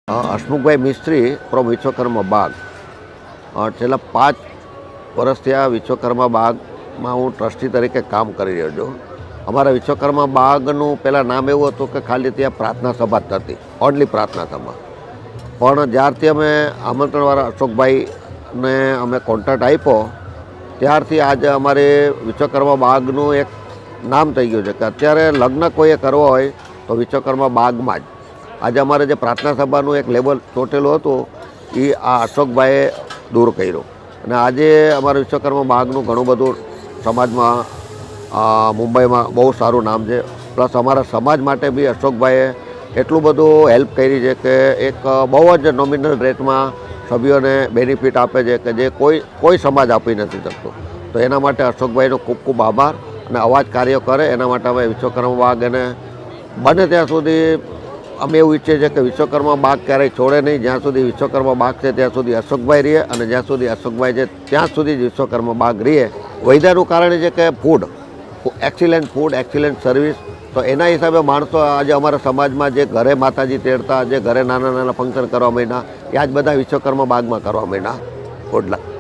હસમુખભાઈ મિસ્ત્રી from Vishwakarma બાગ. છેલ્લા 5 વર્ષથી આ વિશ્વકર્મા બાગમાં હું ટ્રસ્ટી તરીકે કામ કરી રહ્યો છું. અમારા વિશ્વકર્મા બાગનું પહેલાં નામ એવું હતું કે ખાલી ત્યાં પ્રાર્થના સભા જ થતી, ઓનલી પ્રાર્થના સભા. પણ જ્યારથી અમે આમંત્રણવાળા અશોકભાઈને અમે કોન્ટ્રાક્ટ આપ્યો ત્યારથી આજે અમારે વિશ્વકર્મા બાગનું એક નામ થઈ ગયું છે કે અત્યારે લગ્ન કોઈએ કરવો હોય તો વિશ્વકર્મા બાગમાં જ. આજે અમારે જે પ્રાર્થના સભાનું એક લેબલ ચોટેલું હતું એ આ અશોકભાઈએ દૂર કર્યું અને આજે અમારા વિશ્વકર્મા બાગનું ઘણું બધું સમાજમાં મુંબઈમાં બહુ સારું નામ છે. પ્લસ અમારા સમાજ માટે બી અશોકભાઈએ એટલું બધું હેલ્પ કરી છે કે એક બહુ જ નોમિનલ રેટમાં સભ્યોને બેનિફિટ આપે છે કે જે કોઈ સમાજ આપી નથી શકતો. તો એના માટે અશોકભાઈનો ખૂબ ખૂબ આભાર અને અવાજ કાર્ય કરે એના માટે અમે વિશ્વકર્મા બાગ એને બને ત્યાં સુધી અમે એવું ઈચ્છીએ છીએ કે વિશ્વકર્મા બાગ ક્યારેય છોડે નહીં. જ્યાં સુધી વિશ્વકર્મા બાગ છે ત્યાં સુધી અશોકભાઈ રહે અને જ્યાં સુધી અશોકભાઈ છે ત્યાં સુધી જ વિશ્વકર્મા બાગ રહે. વૈધાનું કારણ એ છે કે food, excellent food, excellent service. તો એના હિસાબે માણસો આજે અમારા સમાજમાં જે ઘરે માતાજી તેડતા, જે ઘરે નાના નાના ફંક્શન કરવા માંડ્યા એ આજ બધા વિશ્વકર્મા બાગમાં કરવા માંડ્યા. Good luck.